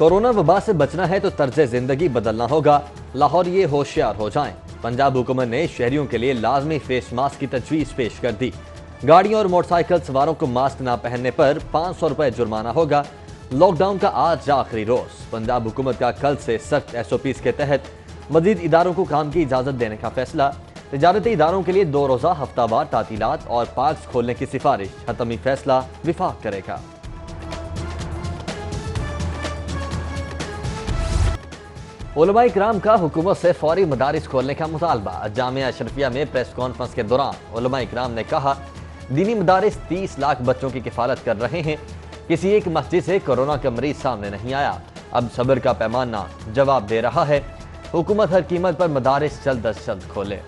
Corona وبا سے بچنا ہے تو طرز زندگی بدلنا ہوگا، لاہور یہ ہوشیار ہو جائیں۔ پنجاب حکومت نے شہریوں کے لیے لازمی فیس ماسک کی تجویز پیش کر دی۔ گاڑیوں اور موٹر سائیکل سواروں کو ماسک نہ پہننے پر 500 روپے جرمانہ ہوگا۔ لاک ڈاؤن کا آج آخری روز۔ پنجاب حکومت کا کل سے سخت SOPs کے تحت مزید اداروں کو کام کی اجازت دینے کا فیصلہ۔ تجارتی اداروں کے لیے 2 روزہ ہفتہ وار تعطیلات اور پارکس کھولنے کی سفارش۔ حتمی فیصلہ وفاق کرے گا۔ علماء کرام کا حکومت سے فوری مدارس کھولنے کا مطالبہ۔ جامعہ اشرفیہ میں پریس کانفرنس کے دوران علماء کرام نے کہا، دینی مدارس 30 لاکھ بچوں کی کفالت کر رہے ہیں۔ کسی ایک مسجد سے کورونا کا مریض سامنے نہیں آیا۔ اب صبر کا پیمانہ جواب دے رہا ہے۔ حکومت ہر قیمت پر مدارس جلد از جلد کھولے۔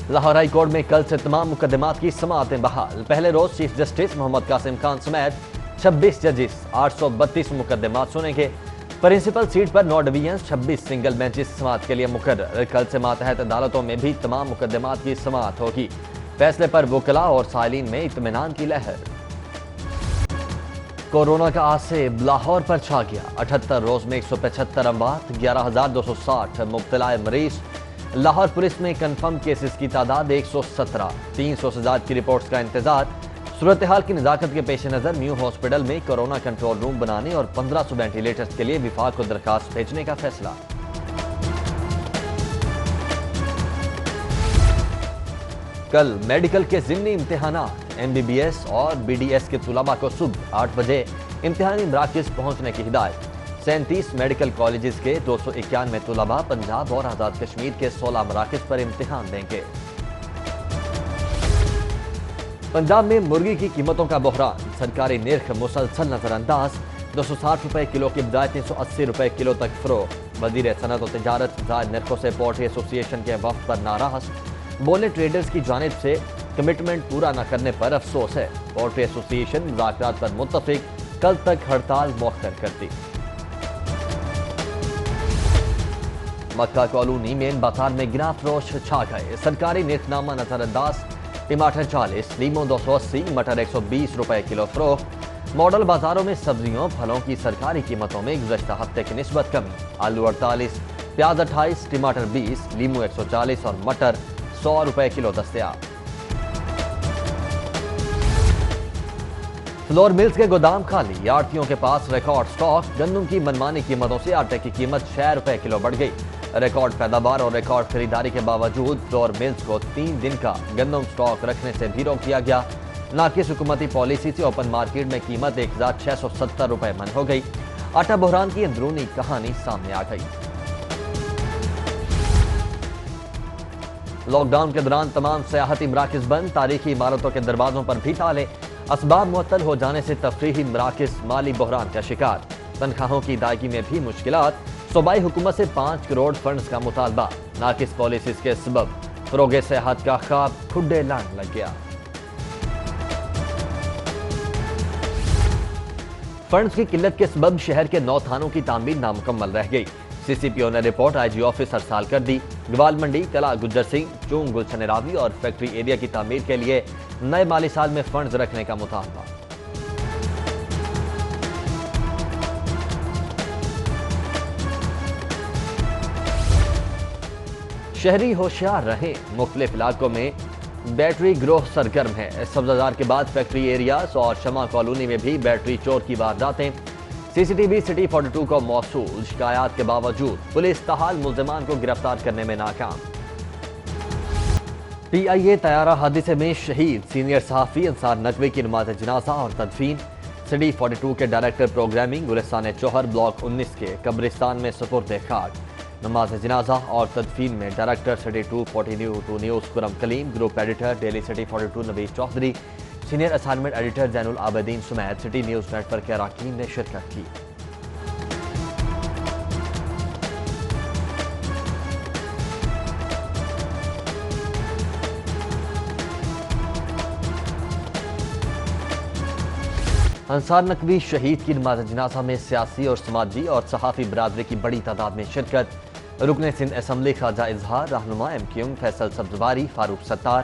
لاہور ہائی کورٹ میں کل سے تمام مقدمات کی سماعتیں بحال۔ پہلے روز چیف جسٹس محمد قاسم خان سمیت 26 ججز 832 مقدمات سنیں گے۔ پرنسپل سیٹ پر 9 ڈویژنز 26 سنگل بینچز سماعت کے لیے مقرر۔ کل سے ماتحت عدالتوں میں بھی تمام مقدمات کی سماعت ہوگی۔ فیصلے پر وکلاء اور سائلین میں اطمینان کی لہر۔ کورونا کا آسیب لاہور پر چھا گیا۔ 78 روز میں 175 اموات، 11,260 مبتلا مریض۔ لاہور پولیس میں کنفرم کیسز کی تعداد 117، 300 سے زائد کی رپورٹس کا انتظار۔ صورتحال کی نزاکت کے پیش نظر نیو ہاسپٹل میں کورونا کنٹرول روم بنانے اور 1500 وینٹیلیٹرز کے لیے وفاق کو درخواست بھیجنے کا فیصلہ۔ کل میڈیکل کے ضمنی امتحانات۔ MBBS اور BDS کے طلباء کو صبح 8 بجے امتحانی مراکز پہنچنے کی ہدایت۔ 37 میڈیکل کالجز کے 291 طلباء پنجاب اور آزاد کشمیر کے 16 مراکز پر امتحان دیں گے۔ پنجاب میں مرغی کی قیمتوں کا بحران۔ سرکاری نرخ مسلسل نظر انداز۔ 260 روپے کلو کی بجائے 380 روپے کلو تک فروخت۔ وزیر صنعت و تجارت زائد نرخوں سے پولٹری ایسوسی ایشن کے وفد پر ناراض۔ بولے ٹریڈرز کی جانب سے کمٹمنٹ پورا نہ کرنے پر افسوس ہے۔ پولٹری ایسوسی ایشن مذاکرات پر متفق، کل تک ہڑتال مؤخر کر دی۔ مکہ کالونی مین بازار میں گراں فروش چھا گئے۔ سرکاری نرخ نامہ نظر انداز۔ ٹماٹر 40، لیموں 280، مٹر 120 روپے کلو فروخت۔ ماڈل بازاروں میں سبزیوں پھلوں کی سرکاری قیمتوں میں گزشتہ ہفتے کی نسبت کمی۔ آلو 48، پیاز 28، ٹماٹر 20، لیموں 140 اور مٹر 100 روپے کلو دستیاب۔ فلور ملز کے گودام خالی۔ آڑھتیوں کے پاس ریکارڈ سٹاک۔ گندم کی منمانی قیمتوں سے آٹے کی قیمت 6 روپے کلو بڑھ گئی۔ ریکارڈ پیداوار اور ریکارڈ خریداری کے باوجود فلور ملز کو 3 دن کا گندم سٹاک رکھنے سے بھی روک دیا گیا۔ ناقص حکومتی پالیسی سے اوپن مارکیٹ میں قیمت 1670 روپے من ہو گئی۔ آٹا بحران کی اندرونی کہانی سامنے آ گئی۔ لاک ڈاؤن کے دوران تمام سیاحتی مراکز بند۔ تاریخی عمارتوں کے دروازوں پر بھی تالے۔ اسباب معطل ہو جانے سے تفریحی مراکز مالی بحران کا شکار۔ تنخواہوں کی ادائیگی میں بھی مشکلات۔ صوبائی حکومت سے 5 کروڑ فنڈز کا مطالبہ۔ ناقص پالیسیز کے سبب فروغ سیاحت کا خواب کھڈے لانگ لگ گیا۔ فنڈز کی قلت کے سبب شہر کے 9 تھانوں کی تعمیر نامکمل رہ گئی۔ CCPO نے رپورٹ IG آفس ارسال کر دی۔ گوال منڈی، کلا گجر سنگھ، چونگ گلشن راوی اور فیکٹری ایریا کی تعمیر کے لیے نئے مالی سال میں فنڈز رکھنے کا مطالبہ۔ شہری ہوشیار رہیں۔ مختلف علاقوں میں بیٹری گروہ سرگرم ہے۔ سبززار کے بعد فیکٹری ایریاز اور شمع کالونی میں بھی بیٹری چور کی وارداتیں۔ CCTV سٹی 42 کو موصول۔ شکایات کے باوجود پولیس تاحال ملزمان کو گرفتار کرنے میں ناکام۔ PIA طیارہ حادثے میں شہید سینئر صحافی انصار نقوی کی نماز جنازہ اور تدفین۔ سٹی 42 کے ڈائریکٹر پروگرامنگ گلستان چوہر بلاک 19 کے قبرستان میں سپرد خاک۔ نماز جنازہ اور تدفین میں ڈائریکٹر سٹی 242 نیوز خرم کلیم، گروپ ایڈیٹر ڈیلی سٹی 42 نوید چودھری، سینئر اسائنمنٹ ایڈیٹر زین العابدین سمیت سٹی نیوز نیٹ ورک کے اراکین نے شرکت کی۔ انصار نقوی شہید کی نماز جنازہ میں سیاسی اور سماجی اور صحافی برادری کی بڑی تعداد میں شرکت۔ رکن سندھ اسمبلی خواجہ اظہار، رہنما MQM فیصل سبزواری، فاروق ستار،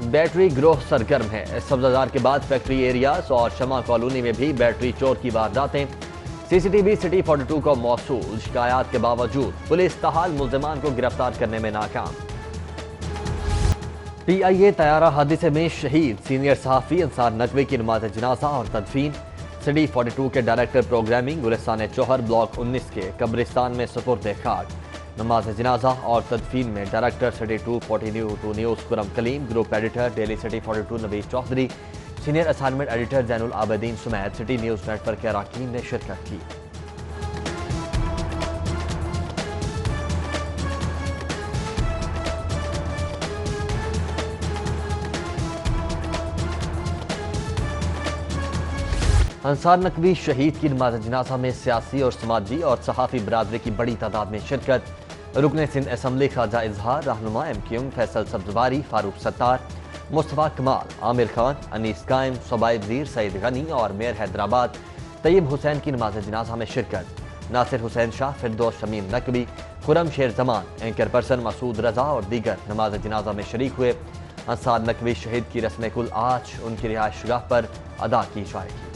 بیٹری گروہ سرگرم ہے۔ سبززار کے بعد فیکٹری ایریاز اور شمع کالونی میں بھی بیٹری چور کی وارداتیں۔ سی سی ٹی وی سٹی 42 کو موصول، شکایات کے باوجود پولیس تاحال ملزمان کو گرفتار کرنے میں ناکام۔ پی آئی اے طیارہ حادثے میں شہید سینئر صحافی انصار نقوی کی نماز جنازہ اور تدفین۔ سٹی 42 کے ڈائریکٹر پروگرامنگ گلستان چوہر بلاک 19 کے قبرستان میں سپرد خاک۔ نماز جنازہ اور تدفین میں ڈائریکٹر سٹی 242 نیوز خرم کلیم، گروپ ایڈیٹر ڈیلی سٹی 42 نوید چودھری، سینئر اسائنمنٹ ایڈیٹر زین العابدین سمیت سٹی نیوز نیٹ ورک کے اراکین نے شرکت کی۔ انصار نقوی شہید کی نماز جنازہ میں سیاسی اور سماجی اور صحافی برادری کی بڑی تعداد میں شرکت۔ رکن سندھ اسمبلی خواجہ اظہار، رہنما M Q M Faisal Sabzwari, Farooq Sattar, Mustafa Kamal, Aamir Khan, Anis Qaim, صوبائی وزیر سعید غنی اور میئر حیدرآباد طیب حسین کی نماز جنازہ میں شرکت۔ ناصر حسین شاہ، فردوس شمیم نقوی، خرم شیر زمان، اینکر پرسن مسعود رضا اور دیگر نماز جنازہ میں شریک ہوئے۔ انصار نقوی شہید کی رسم کل آج ان کی رہائش گاہ پر ادا کی جائے گی۔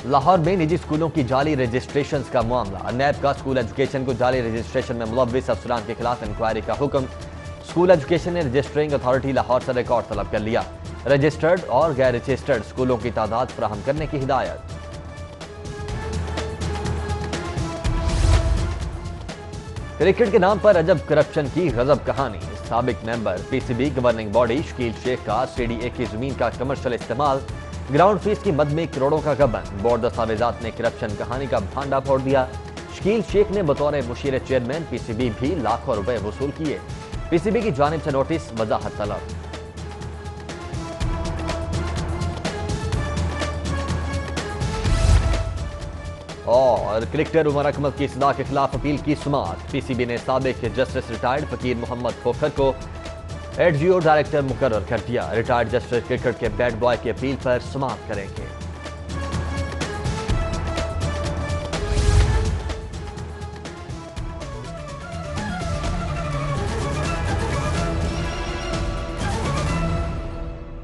لاہور میں نجی اسکولوں کی جعلی رجسٹریشنز کا معاملہ۔ نیب کا اسکول ایجوکیشن کو جعلی رجسٹریشن میں ملوث افسران کے خلاف انکوائری کا حکم۔ اسکول ایجوکیشن نے رجسٹرنگ اتھارٹی لاہور سے ریکارڈ طلب کر لیا۔ رجسٹرڈ اور غیر رجسٹرڈ اسکولوں کی تعداد فراہم کرنے کی ہدایت۔ کرکٹ کے نام پر عجب کرپشن کی غضب کہانی۔ سابق member P C B governing body Shakeel Sheikh کا سی ڈی اے کی زمین کا کمرشل استعمال، گراؤنڈ فیس کی مد میں کروڑوں کا غبن۔ بورڈ دستاویزات نے کرپشن کہانی کا بھانڈا پھوڑ دیا۔ شکیل شیخ نے بطور مشیر چیئرمین پی سی بی بھی لاکھوں روپے وصول کیے۔ پی سی بی کی جانب سے نوٹس وضاحت طلب۔ اور کرکٹر عمر اکمل کی صدا کے خلاف اپیل کی سماعت۔ پی سی بی نے سابق جسٹس ریٹائرڈ فقیر محمد کھوکھر کو ایڈ جیو ڈائریکٹر مقرر کر دیا۔ ریٹائرڈ جسٹس کرکٹ کے بیڈ بوائے کی اپیل پر سماعت کریں گے۔